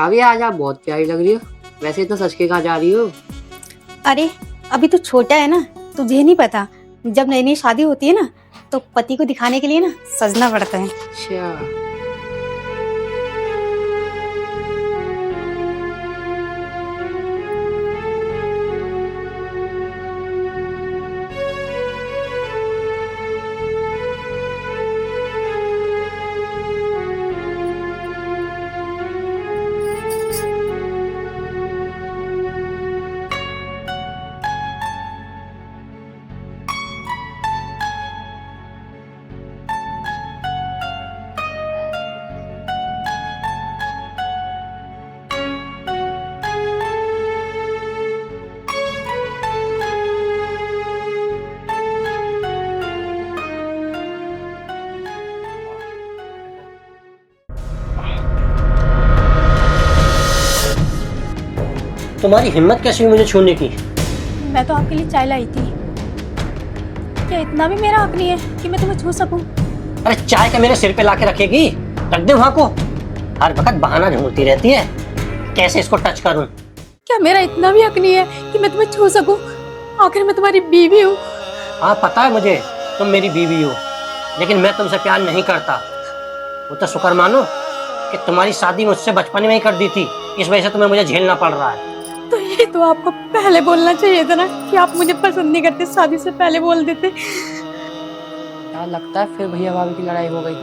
भाभी आज आप बहुत प्यारी लग रही हो। वैसे इतना सच के कहाँ जा रही हो? अरे अभी तो छोटा है ना, तुझे नहीं पता। जब नई नई शादी होती है ना तो पति को दिखाने के लिए ना सजना पड़ता है। अच्छा। तुम्हारी हिम्मत कैसी हुई मुझे छूने की? मैं तो आपके लिए चाय लाई थी। क्या इतना भी मेरा हक नहीं है कि मैं तुम्हें छू सकूं? अरे चाय का मेरे सिर पे लाके रखेगी? रख दे वहां को। हर वक्त बहाना ढूंढती रहती है, कैसे इसको टच करूं? क्या मेरा इतना भी हक नहीं है कि मैं तुम्हें छू सकूं? आखिर मैं तुम्हारी बीवी हूँ। हाँ पता है मुझे, तुम मेरी बीवी हो, लेकिन मैं तुमसे प्यार नहीं करता। वो तो शुक्र मानो कि तुम्हारी शादी मुझसे बचपन में ही कर दी थी, इस वजह से तुम्हें मुझे झेलना पड़ रहा है। तो ये तो आपको पहले बोलना चाहिए था ना कि आप मुझे पसंद नहीं करते, शादी से पहले बोल देते। यार लगता है फिर भैया भाभी की लड़ाई हो गई।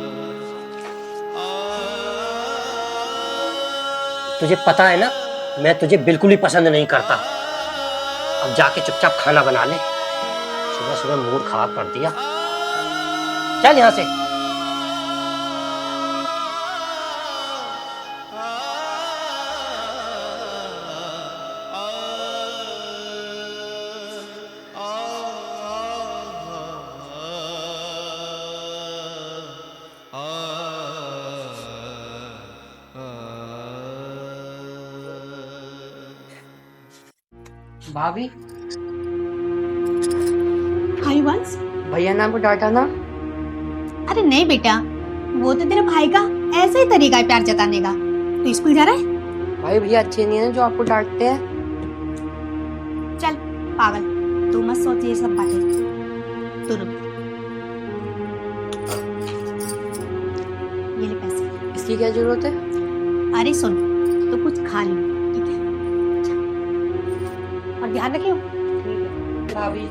तुझे पता है ना, मैं तुझे बिल्कुल ही पसंद नहीं करता। अब जाके चुपचाप खाना बना ले, सुबह सुबह मूड खराब कर दिया। चल यहाँ से। भाभी हाय वंश। भैया ने आपको डांटा ना? अरे नहीं बेटा, वो तो तेरे भाई का ऐसा ही तरीका है प्यार जताने का। तू स्कूल जा रहा है? भाई भैया अच्छे नहीं है जो आपको डांटते हैं। चल पागल, तू मत सोच ये सब बातें। तू रुक, ये ले पैसे। इसकी क्या जरूरत है? अरे सुन, तो कुछ खा ली, ठीक है? अच्छा। और ध्यान रखियो। भाभी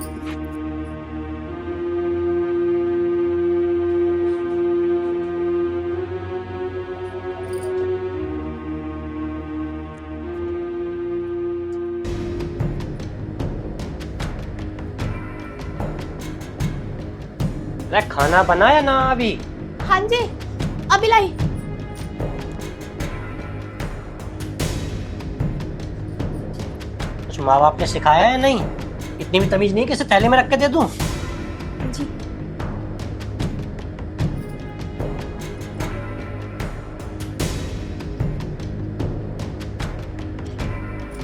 अरे खाना बनाया ना अभी? हाँ जी, अभी लाई। कुछ माँ बाप ने सिखाया है नहीं? इतनी भी तमीज नहीं कि इसे थैले में रख के दे दूं? जी।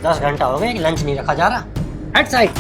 10 घंटा हो गए कि लंच नहीं रखा जा रहा। हट साइड।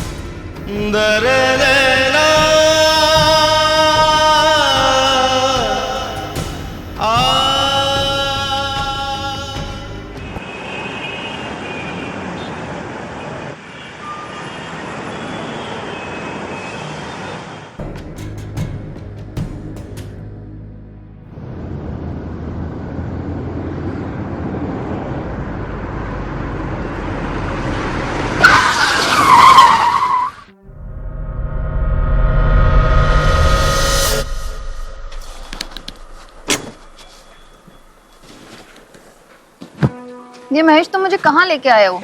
ये महेश, तुम मुझे कहाँ लेके आए हो?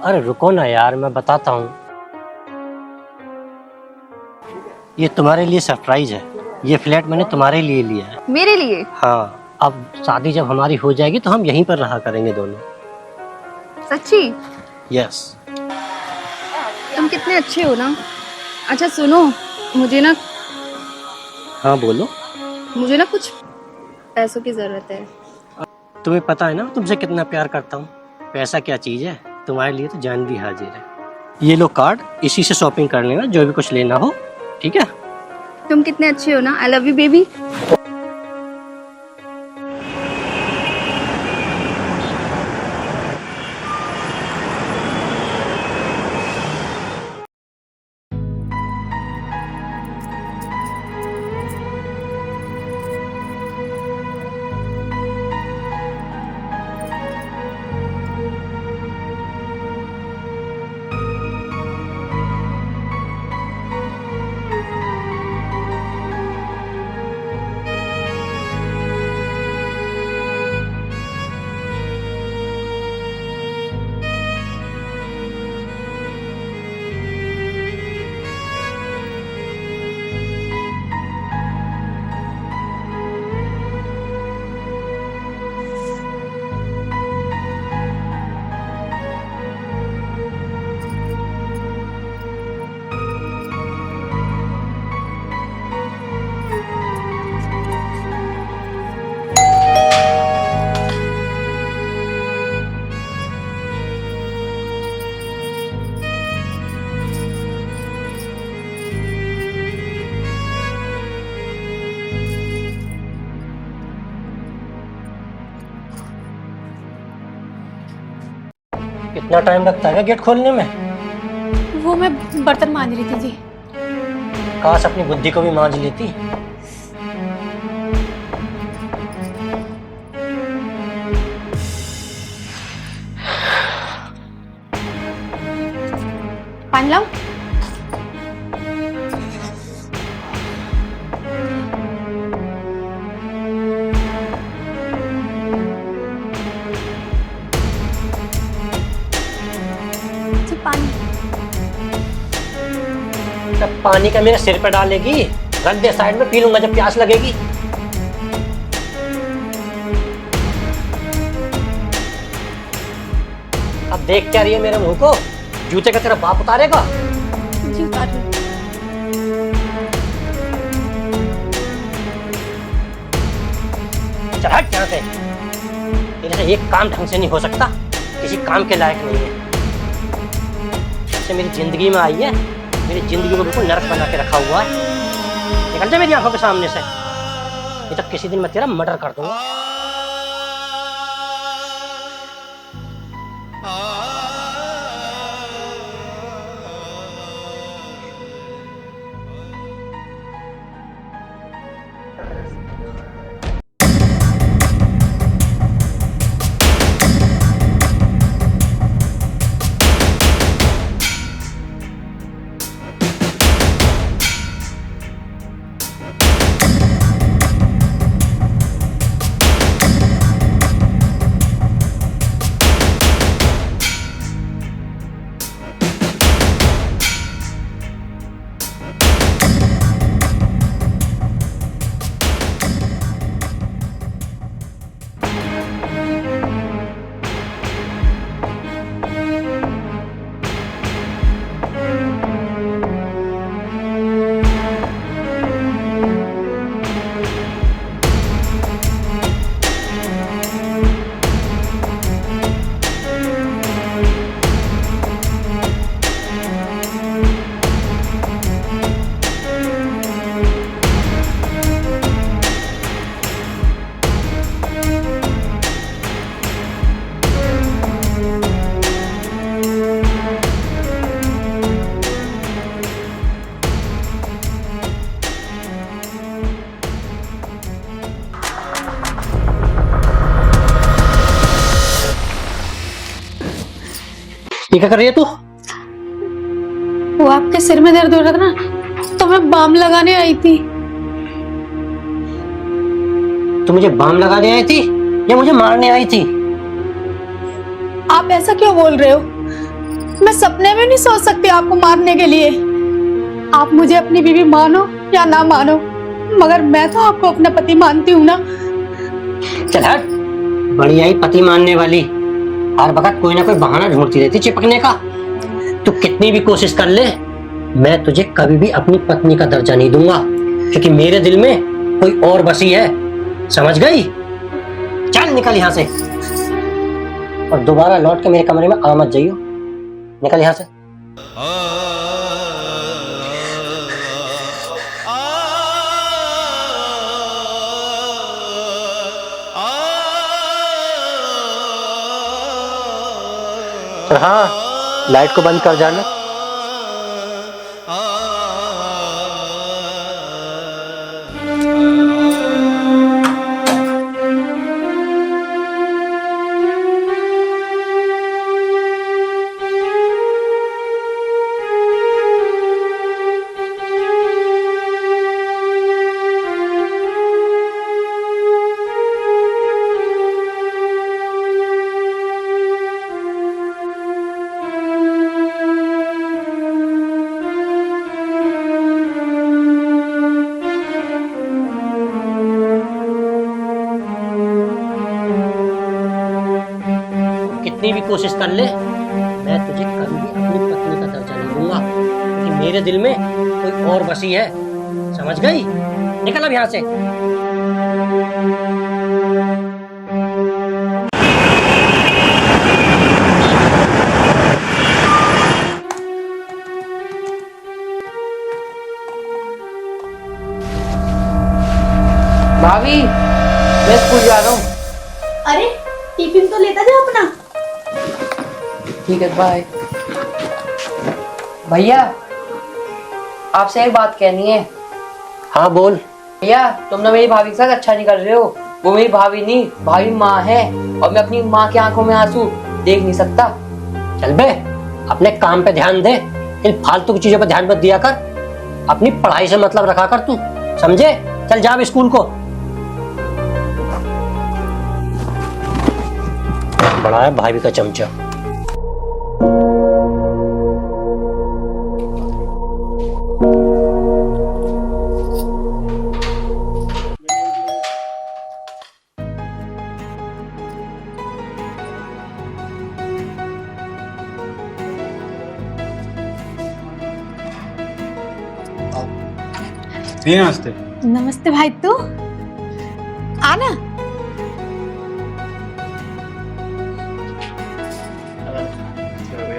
अरे रुको ना यार, मैं बताता हूँ। ये तुम्हारे लिए सरप्राइज है। ये फ्लैट मैंने तुम्हारे लिए लिया है। मेरे लिए? हाँ, अब शादी जब हमारी हो जाएगी तो हम यहीं पर रहा करेंगे दोनों। सच्ची? यस। तुम कितने अच्छे हो ना। अच्छा सुनो, मुझे ना हाँ बोलो। कुछ पैसों की जरूरत है। तुम्हें पता है ना मैं तुमसे कितना प्यार करता हूँ। पैसा क्या चीज है, तुम्हारे लिए तो जान भी हाजिर है। ये लो कार्ड, इसी से शॉपिंग कर लेना जो भी कुछ लेना हो, ठीक है? तुम कितने अच्छे हो ना। I love you baby. कितना टाइम लगता है गेट खोलने में? वो मैं बर्तन मांज रही थी जी। काश अपनी बुद्धि को भी मांझ लेती। पानी लाओ। जी पानी। जब पानी का मेरे सिर पे डालेगी, रख दे साइड में, पी लूंगा जब प्यास लगेगी। अब देख क्या रही है मेरे मुंह को? जूते का तेरा बाप उतारेगा। जी उतार लो। चल हट यहाँ से। तेरे से एक काम ढंग से नहीं हो सकता, किसी काम के लायक नहीं है। जैसे मेरी जिंदगी में आई है, मेरी जिंदगी को बिल्कुल नरक बना के रखा हुआ है। निकल जा मेरी आंखों के सामने से, ये तब किसी दिन मैं तेरा मर्डर कर दूंगा। ये क्या कर रही है तू? वो आपके सिर में दर्द हो रहा था ना, तो मैं बाम लगाने आई थी। तू मुझे बाम लगाने आई थी या मुझे मारने आई थी? आप ऐसा क्यों बोल रहे हो? मैं सपने में नहीं सोच सकती आपको मारने के लिए। आप मुझे अपनी बीवी मानो या ना मानो, मगर मैं तो आपको अपना पति मानती हूँ ना। चल हट, बड़ी आई पति मानने वाली। हर वक्त कोई ना कोई बहाना ढूंढती रहती चिपकने का। तू कितनी भी कोशिश कर ले, मैं तुझे कभी भी अपनी पत्नी का दर्जा नहीं दूंगा, क्योंकि मेरे दिल में कोई और बसी है। समझ गई? चल निकल यहाँ से, और दोबारा लौट के मेरे कमरे में आ मत जाइयो। निकल यहाँ से। और हाँ, लाइट को बंद कर जाना। कितनी भी कोशिश कर ले, मैं तुझे कभी भी अपनी पत्नी का दर्जा नहीं दूंगा, क्योंकि मेरे दिल में कोई और बसी है। समझ गई? निकल अब यहाँ से। भाभी, मैं स्कूल जा रहा हूँ। अरे टिफिन तो लेता जा अपना। ठीक है, बाय। भैया, आपसे एक बात कहनी है। हाँ बोल। भैया, तुम ना मेरी भाभी के साथ अच्छा नहीं कर रहे हो। वो मेरी भाभी नहीं, भाभी माँ है, और मैं अपनी माँ की आंखों में आंसू देख नहीं सकता। चल बे, अपने काम पे ध्यान दे, इन फालतू की चीजों पे ध्यान मत दिया कर। अपनी पढ़ाई से मतलब रखा कर तू, समझे? चल जा अब स्कूल को। बड़ा है भाभी का चमचा। जी नमस्ते। नमस्ते भाई, तू आना।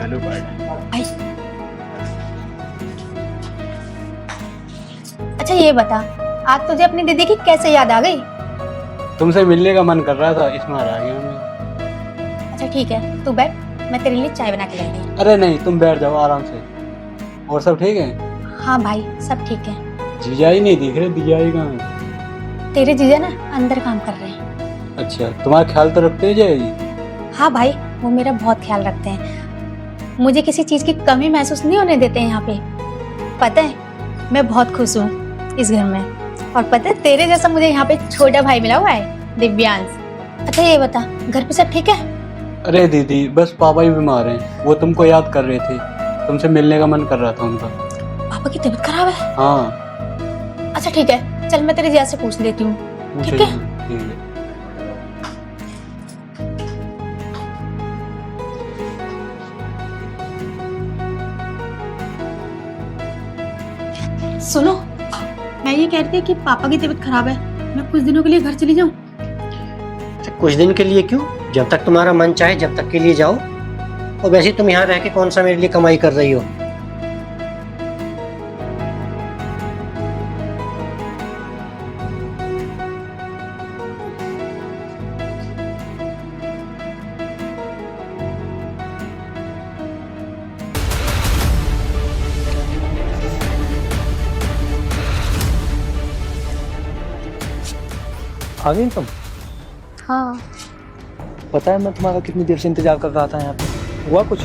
आलू पराठा। भाई, अच्छा ये बता, आज तुझे अपनी दीदी की कैसे याद आ गई? तुमसे मिलने का मन कर रहा था, इसमें आ गया मैं। अच्छा ठीक है, तू बैठ, मैं तेरे लिए चाय बना के लाई हूँ। अरे नहीं, तुम बैठ जाओ आराम से। और सब ठीक है? हाँ भाई, सब ठीक है। जीजा ही नहीं दिख रहे, जीजा ही कहाँ है? तेरे जीजा ना अंदर काम कर रहे हैं। अच्छा, तुम्हारा ख्याल तो रखते हैं जीजा जी? हाँ भाई, वो मेरा बहुत ख्याल रखते हैं। मुझे किसी चीज की कमी महसूस नहीं होने देते हैं यहाँ पे। पता है, मैं बहुत खुश हूँ इस घर में। और पता है, तेरे जैसा मुझे यहाँ पे छोटा भाई मिला हुआ है, दिव्यांश। अच्छा ये बता, घर पे सब ठीक है? अरे दीदी, बस पापा ही बीमार हैं, वो तुमको याद कर रहे थे, तुमसे मिलने का मन कर रहा था उनका। पापा की तबीयत खराब है? हाँ। अच्छा ठीक है, चल मैं तेरे जीजा से पूछ लेती हूँ। ठीक है? ठीक है। सुनो, मैं ये कह रही थी कि पापा की तबीयत खराब है, मैं कुछ दिनों के लिए घर चली जाऊँ। कुछ दिन के लिए क्यों? जब तक तुम्हारा मन चाहे जब तक के लिए जाओ। और वैसे तुम यहाँ रह के कौन सा मेरे लिए कमाई कर रही हो? आ गई तुम? हाँ। पता है मैं तुम्हारा कितनी देर से इंतजार कर रहा था यहाँ पे। हुआ कुछ?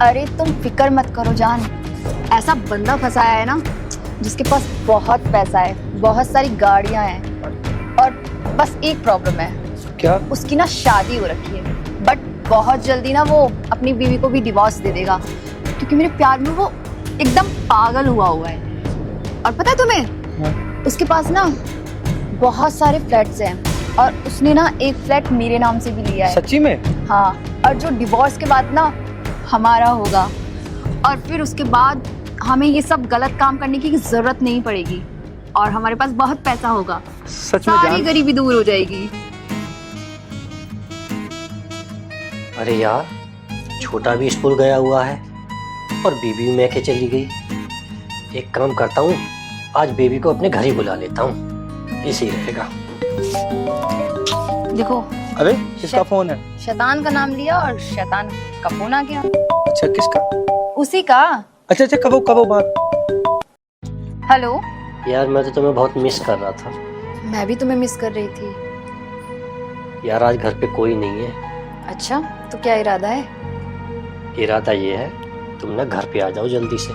अरे तुम फिक्र मत करो जान, ऐसा बंदा फंसाया है ना जिसके पास बहुत पैसा है, बहुत सारी गाड़ियां हैं, और बस एक प्रॉब्लम है। क्या? उसकी ना शादी हो रखी है, बट बहुत जल्दी ना वो अपनी बीवी को भी डिवोर्स दे देगा, क्योंकि मेरे प्यार में वो एकदम पागल हुआ है। और पता है तुम्हें, उसके पास ना बहुत सारे फ्लैट्स हैं, और उसने ना एक फ्लैट मेरे नाम से भी लिया है। सच्ची में? हाँ, और जो डिवोर्स के बाद ना हमारा होगा, और फिर उसके बाद हमें ये सब गलत काम करने की जरूरत नहीं पड़ेगी, और हमारे पास बहुत पैसा होगा, सच में सारी जान? गरीबी दूर हो जाएगी। अरे यार, छोटा भी स्कूल गया हुआ है और बेबी मैं के चली गई। एक काम करता हूँ, आज बेबी को अपने घर ही बुला लेता हूँ, इसी रहेगा। देखो, अरे किसका फोन है? शैतान का नाम लिया और शैतान का फोन आ गया। अच्छा किसका? उसी का। अच्छा अच्छा, कब बात? हेलो। यार मैं तो तुम्हें बहुत मिस कर रहा था। मैं भी तुम्हें मिस कर रही थी। यार आज घर पे कोई नहीं है। अच्छा, तो क्या इरादा है? इरादा ये है, तुम ना घर पे आ जाओ जल्दी से,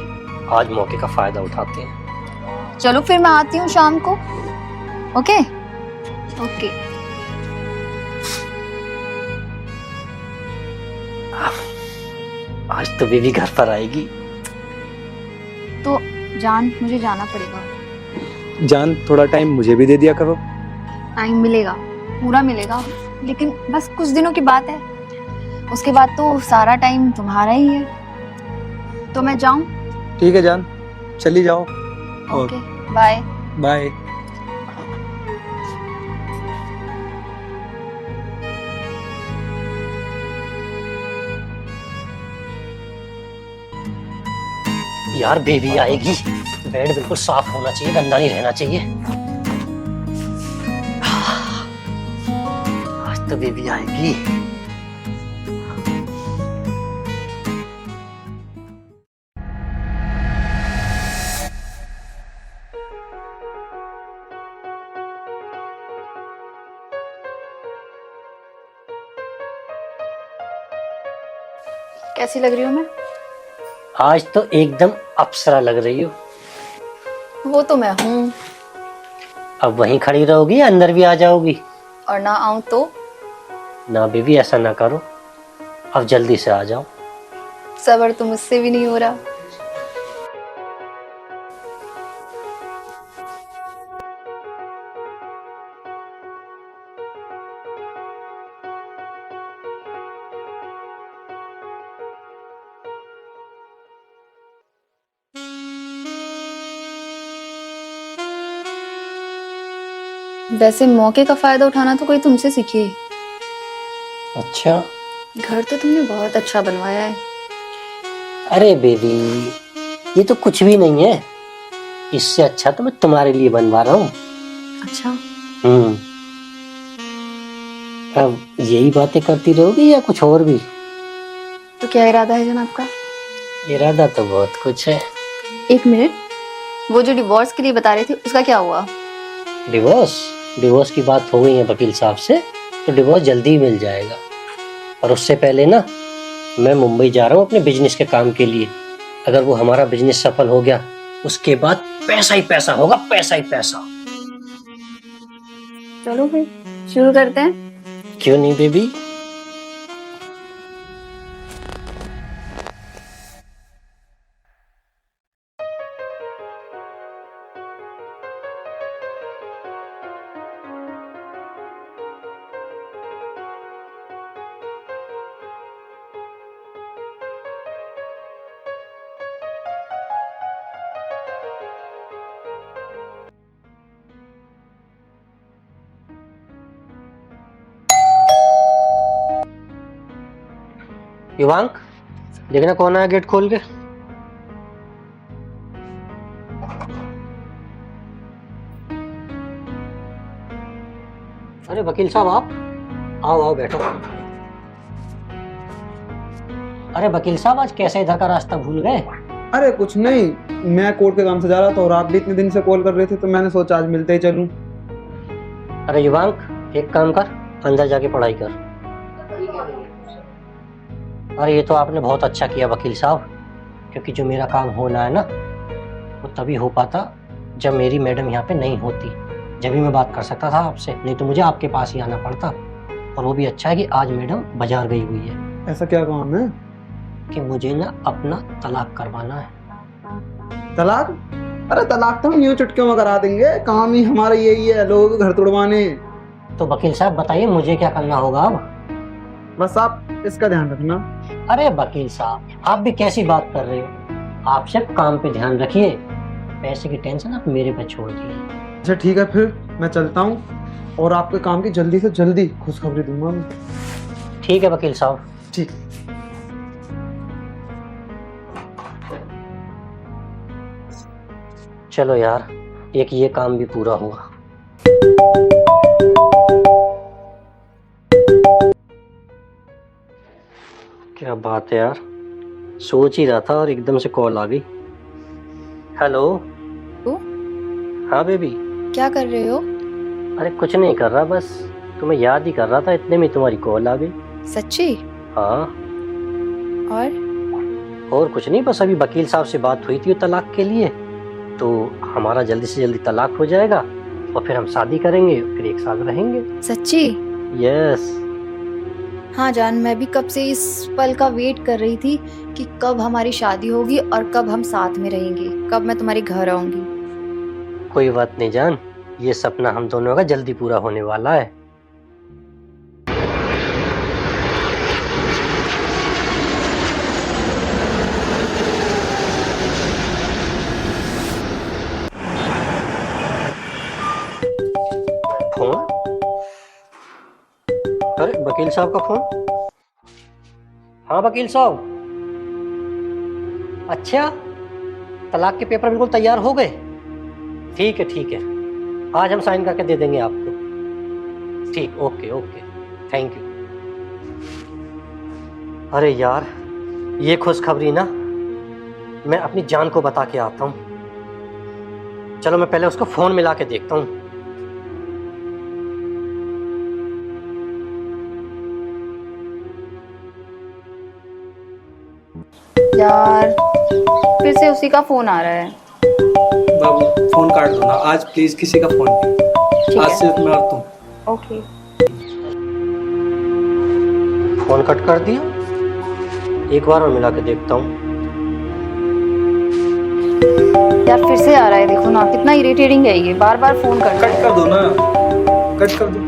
आज मौके का फायदा उठाते हैं। चलो फिर मैं आती हूँ शाम को। Okay okay. आज तो बेबी घर पर आएगी। तो जान, मुझे जाना पड़ेगा। जान, थोड़ा टाइम मुझे भी दे दिया करो। टाइम मिलेगा, पूरा मिलेगा, लेकिन बस कुछ दिनों की बात है, उसके बाद तो सारा टाइम तुम्हारा ही है। तो मैं जाऊं? ठीक है जान, चली जाओ। Okay, bye bye. यार बेबी आएगी, बेड बिल्कुल साफ होना चाहिए, गंदा नहीं रहना चाहिए। आज तो बेबी आएगी। कैसी लग रही हूँ मैं? आज तो एकदम अप्सरा लग रही हो। वो तो मैं हूँ। अब वहीं खड़ी रहोगी या अंदर भी आ जाओगी? और ना आऊँ तो? ना बेबी, ऐसा ना करो, अब जल्दी से आ जाओ। सबर तो मुझसे भी नहीं हो रहा। वैसे मौके का फायदा उठाना तो कोई तुमसे सीखे। अच्छा। घर तो तुमने बहुत अच्छा बनवाया है। अरे बेबी, ये तो कुछ भी नहीं है, इससे अच्छा तो मैं तुम्हारे लिए बनवा रहा हूँ। अच्छा। अब यही बातें करती रहोगी या कुछ और भी? तो क्या इरादा है जनाब का? इरादा तो बहुत कुछ है। एक मिनट, वो जो डिवोर्स के लिए बता रहे थे उसका क्या हुआ? डिवोर्स की बात हो गई है वकील साहब से, तो डिवोर्स जल्दी ही मिल जाएगा। और उससे पहले ना, मैं मुंबई जा रहा हूँ अपने बिजनेस के काम के लिए। अगर वो हमारा बिजनेस सफल हो गया, उसके बाद पैसा ही पैसा होगा, पैसा ही पैसा। चलो फिर शुरू करते हैं। क्यों नहीं बेबी? युवांक, देखना कौन आया गेट खोल के। अरे वकील साहब, आप आओ आओ बैठो। अरे वकील साहब, आज कैसे इधर का रास्ता भूल गए? अरे कुछ नहीं, मैं कोर्ट के काम से जा रहा था और आप भी इतने दिन से कॉल कर रहे थे तो मैंने सोचा आज मिलते ही चलूं। अरे युवांक, एक काम कर, अंदर जाके पढ़ाई कर। अरे ये तो आपने बहुत अच्छा किया वकील साहब, क्योंकि जो मेरा काम होना है ना, वो तभी हो पाता जब मेरी मैडम यहाँ पे नहीं होती। जब भी मैं बात कर सकता था आपसे, नहीं तो मुझे आपके पास ही आना पड़ता। और वो भी अच्छा है कि आज मैडम बाजार गई हुई है। ऐसा क्या काम है? कि मुझे ना अपना तलाक करवाना है। तलाक? अरे तलाक तो हम यूं चुटकियों में करा देंगे, काम ही हमारा यही है, लोगों के घर तोड़वाने। तो वकील साहब बताइए, मुझे क्या करना होगा अब? बस आप इसका ध्यान रखना। अरे वकील साहब, आप भी कैसी बात कर रहे हो? आप सिर्फ काम पे ध्यान रखिए, पैसे की टेंशन आप मेरे पे छोड़ दीजिए। अच्छा ठीक है, फिर मैं चलता हूँ और आपके काम की जल्दी से जल्दी खुशखबरी दूंगा मैं। ठीक है वकील साहब। ठीक। चलो यार, एक ये काम भी पूरा हुआ। क्या बात है यार, सोच ही रहा था और एकदम से कॉल आ गई। हेलो। हाँ बेबी। क्या कर रहे हो? अरे कुछ नहीं कर रहा, बस तुम्हें याद ही कर रहा था, इतने में तुम्हारी कॉल आ गई। सच्ची? हाँ। और कुछ नहीं, बस अभी वकील साहब से बात हुई थी तलाक के लिए, तो हमारा जल्दी से जल्दी तलाक हो जाएगा और फिर हम शादी करेंगे, फिर एक साथ रहेंगे। सच्ची? यस। हाँ जान, मैं भी कब से इस पल का वेट कर रही थी कि कब हमारी शादी होगी और कब हम साथ में रहेंगे, कब मैं तुम्हारे घर आऊंगी। कोई बात नहीं जान, ये सपना हम दोनों का जल्दी पूरा होने वाला है। फोन? अरे वकील साहब का फोन। हाँ वकील साहब। अच्छा, तलाक के पेपर बिल्कुल तैयार हो गए? ठीक है ठीक है, आज हम साइन करके दे देंगे आपको। ठीक, ओके ओके, थैंक यू। अरे यार, ये खुशखबरी ना मैं अपनी जान को बता के आता हूँ। चलो मैं पहले उसको फोन मिला के देखता हूँ। यार फिर से उसी का फोन आ रहा है। बाबू फोन काट दो ना आज प्लीज, किसी का फोन नहीं, ठीक आज है। सिर्फ मैं और तुम। ओके। फोन कट कर दिया, एक बार और मिला के देखता हूँ। यार फिर से आ रहा है, देखो ना कितना इरिटेटिंग है ये, बार बार फोन कर रहा कट है। कर दो ना, कट कर दो।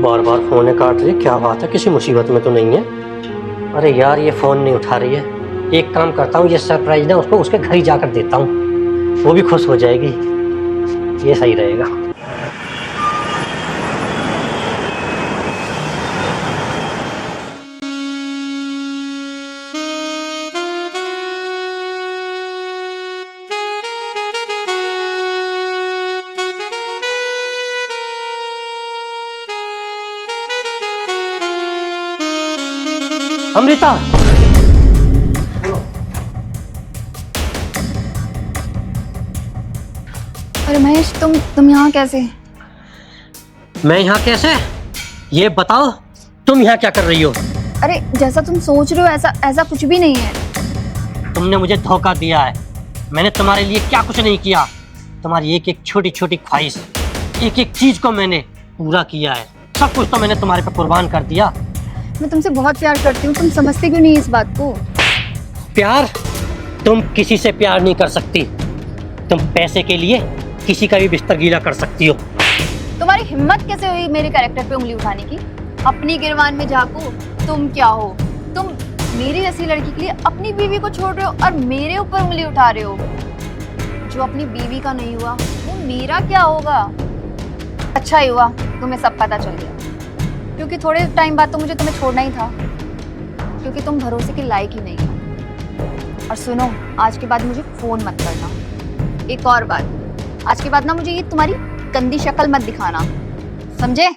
बार बार फोन काट रही है, क्या बात है, किसी मुसीबत में तो नहीं है? अरे यार ये फोन नहीं उठा रही है, एक काम करता हूँ, ये सरप्राइज ना उसको उसके घर ही जाकर देता हूँ, वो भी खुश हो जाएगी, ये सही रहेगा। अमृता, अरे महेश तुम यहाँ कैसे? मैं यहाँ कैसे, ये बताओ, तुम यहाँ क्या कर रही हो? अरे जैसा तुम सोच रहे हो ऐसा ऐसा कुछ भी नहीं है। तुमने मुझे धोखा दिया है, मैंने तुम्हारे लिए क्या कुछ नहीं किया, तुम्हारी एक एक छोटी छोटी ख्वाहिश, एक एक चीज को मैंने पूरा किया है, सब कुछ तो मैंने तुम्हारे पे कुर्बान कर दिया। मैं तुमसे बहुत प्यार करती हूँ, तुम समझते क्यों नहीं इस बात को? प्यार, तुम किसी से प्यार नहीं कर सकती, तुम पैसे के लिए किसी का भी बिस्तर गीला कर सकती हो। तुम्हारी हिम्मत कैसे हुई मेरे कैरेक्टर पे उंगली उठाने की? अपनी गिरवान में झांको, तुम क्या हो? तुम मेरी जैसी लड़की के लिए अपनी बीवी को छोड़ रहे हो और मेरे ऊपर उंगली उठा रहे हो। जो अपनी बीवी का नहीं हुआ वो मेरा क्या होगा? अच्छा ही हुआ तुम्हें सब पता चल गया, क्योंकि थोड़े टाइम बाद तो मुझे तुम्हें छोड़ना ही था, क्योंकि तुम भरोसे के लायक ही नहीं हो। और सुनो, आज के बाद मुझे फोन मत करना। एक और बात, आज के बाद ना मुझे ये तुम्हारी गंदी शक्ल मत दिखाना, समझे?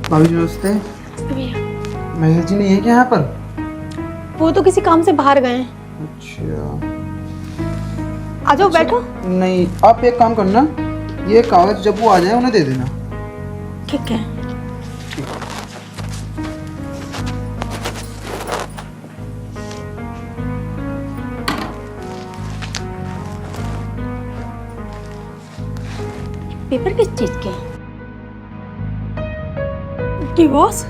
भाभी जी नमस्ते। महेश जी नहीं है क्या यहाँ पर? वो तो किसी काम से बाहर गए हैं। अच्छा, आ जाओ बैठो। नहीं आप एक काम करना, ये कागज जब वो आ जाए उन्हें दे देना। ठीक है। पेपर किस चीज के हैं? डिवोर्स?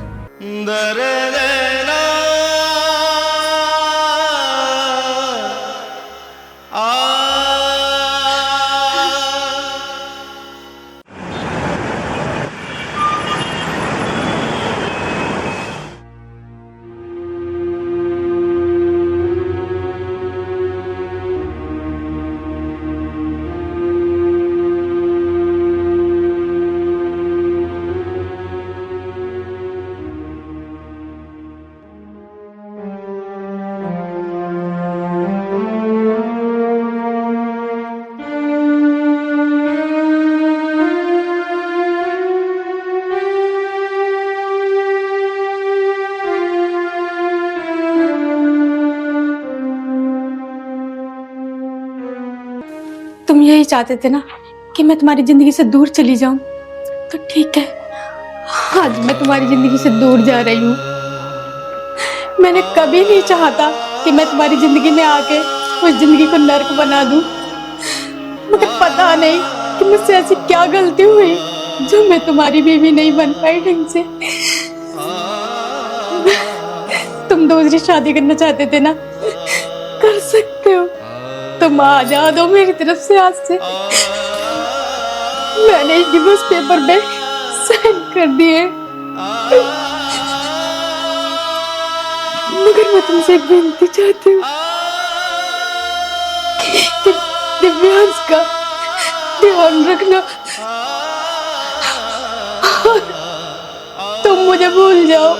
तुम यही चाहते थे ना कि मैं तुम्हारी जिंदगी से दूर चली जाऊं, तो ठीक है, आज मैं तुम्हारी जिंदगी से दूर जा रही हूँ। मैंने कभी नहीं चाहा था कि मैं तुम्हारी जिंदगी में आके उस जिंदगी को नर्क बना दूं। मुझे पता नहीं कि मुझसे ऐसी क्या गलती हुई जो मैं तुम्हारी बीवी नहीं बन पाई ढंग से। तुम दूसरी शादी करना चाहते थे ना, कर सकते हो, तुम आजाद हो मेरी तरफ से आज से। मैंने इस डिवोर्स पेपर पे साइन कर दिए। मैं तुमसे एक विनती चाहती हूँ कि दिव्यांश का ध्यान रखना और तुम मुझे भूल जाओ।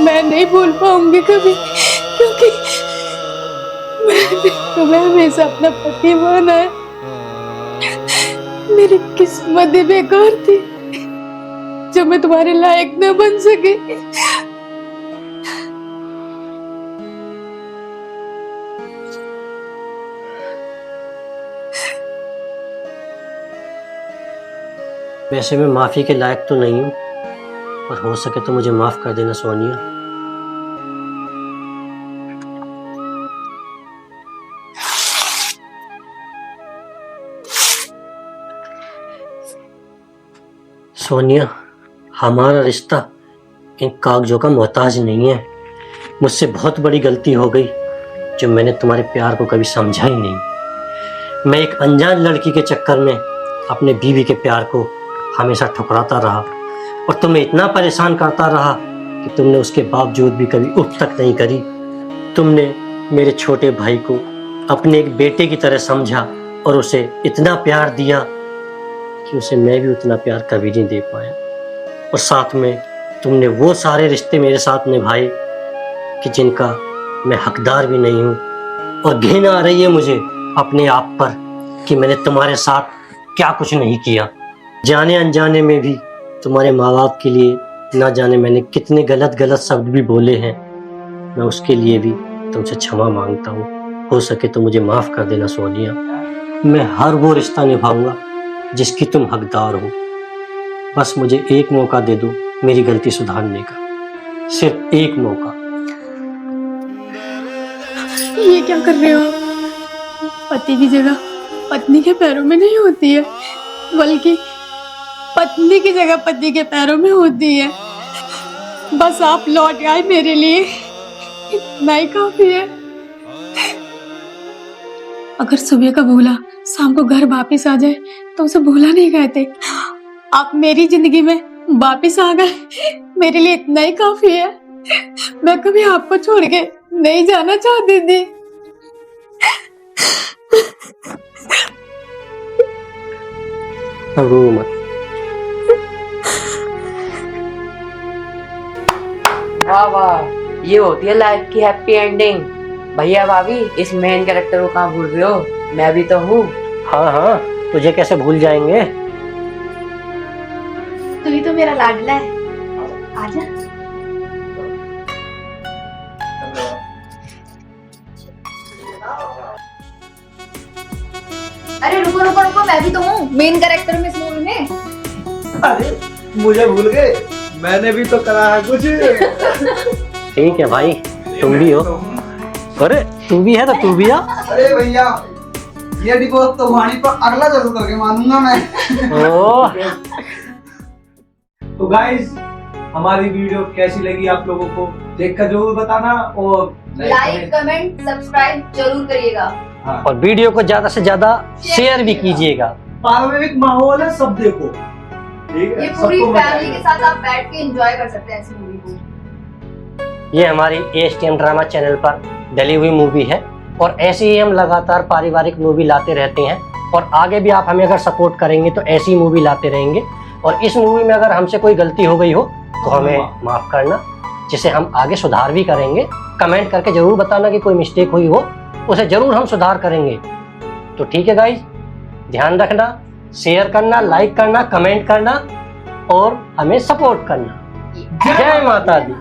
मैं नहीं भूल पाऊंगी कभी, क्योंकि मैंने तुम्हें हमेशा अपना पति माना है। मेरी किस्मत ही बेकार थी जो मैं तुम्हारे लायक न बन सकी। वैसे मैं माफी के लायक तो नहीं हूँ, पर हो सके तो मुझे माफ कर देना सोनिया। सोनिया, हमारा रिश्ता इन कागजों का मोहताज नहीं है। मुझसे बहुत बड़ी गलती हो गई जो मैंने तुम्हारे प्यार को कभी समझा ही नहीं। मैं एक अनजान लड़की के चक्कर में अपने बीवी के प्यार को हमेशा ठुकराता रहा और तुम्हें इतना परेशान करता रहा कि तुमने उसके बावजूद भी कभी उफ तक नहीं करी। तुमने मेरे छोटे भाई को अपने एक बेटे की तरह समझा और उसे इतना प्यार दिया कि उसे मैं भी उतना प्यार कभी नहीं दे पाया। और साथ में तुमने वो सारे रिश्ते मेरे साथ निभाए कि जिनका मैं हकदार भी नहीं हूँ। और घिन आ रही है मुझे अपने आप पर कि मैंने तुम्हारे साथ क्या कुछ नहीं किया। जाने अनजाने में भी तुम्हारे माँ बाप के लिए ना जाने मैंने कितने गलत गलत शब्द भी बोले हैं। मैं उसके लिए भी तुमसे क्षमा मांगता हूँ। हो सके तो मुझे माफ कर देना सोनिया। मैं हर वो रिश्ता निभाऊंगा जिसकी तुम हकदार हो। बस मुझे एक मौका दे दो मेरी गलती सुधारने का, सिर्फ एक मौका। ये क्या कर रहे हो आप? पति की जगह पत्नी के पैरों में नहीं होती है, बल्कि पत्नी की जगह पति के पैरों में होती है। बस आप लौट आए मेरे लिए, इतना ही काफी है। अगर सुबह का भूला शाम को घर वापिस आ जाए तो उसे भूला नहीं कहते। आप मेरी जिंदगी में वापिस आ गए, मेरे लिए इतना ही काफी है। मैं कभी आपको छोड़ के नहीं जाना चाहती थी। रो मत। वाह वाह, ये होती है लाइफ की हैप्पी एंडिंग। भैया भाभी, इस मेन कैरेक्टर को कहाँ भूल रहे हो? मैं भी तो हूँ। हाँ हाँ, तुझे कैसे भूल जाएंगे। तू ही तो मेरा लाडला है। आजा। अरे रुको रुको रुको, मैं भी तो हूँ मेन कैरेक्टर में इस मूवी में। अरे मुझे भूल गए, मैंने भी तो करा है कुछ। ठीक है भाई, तुम भी हो। अरे तू भी है तो तू भी आ। अरे भैया, ये डिवोर्स तो वाणी पर अगला जरूर करके मानूंगा मैं। ओह, तो गाइस, हमारी वीडियो कैसी लगी आप लोगों को देखकर जरूर बताना और लाइक कमेंट सब्सक्राइब जरूर करिएगा। और वीडियो को ज्यादा से ज्यादा शेयर भी कीजिएगा। पारिवारिक माहौल है, सब देखो। ठीक है, ये पूरी सबको मजा फैमिली के आएगा। साथ आप बैठ के एंजॉय कर सकते हैं इस मूवी को। ये हमारी ASTM ड्रामा चैनल पर डली हुई मूवी है और ऐसे ही हम लगातार पारिवारिक मूवी लाते रहते हैं और आगे भी आप हमें अगर सपोर्ट करेंगे तो ऐसी मूवी लाते रहेंगे। और इस मूवी में अगर हमसे कोई गलती हो गई हो तो हमें माफ करना, जिसे हम आगे सुधार भी करेंगे। कमेंट करके जरूर बताना कि कोई मिस्टेक हुई हो, उसे जरूर हम सुधार करेंगे। तो ठीक है गाइज, ध्यान रखना, शेयर करना, लाइक करना, कमेंट करना और हमें सपोर्ट करना। जय माता दी।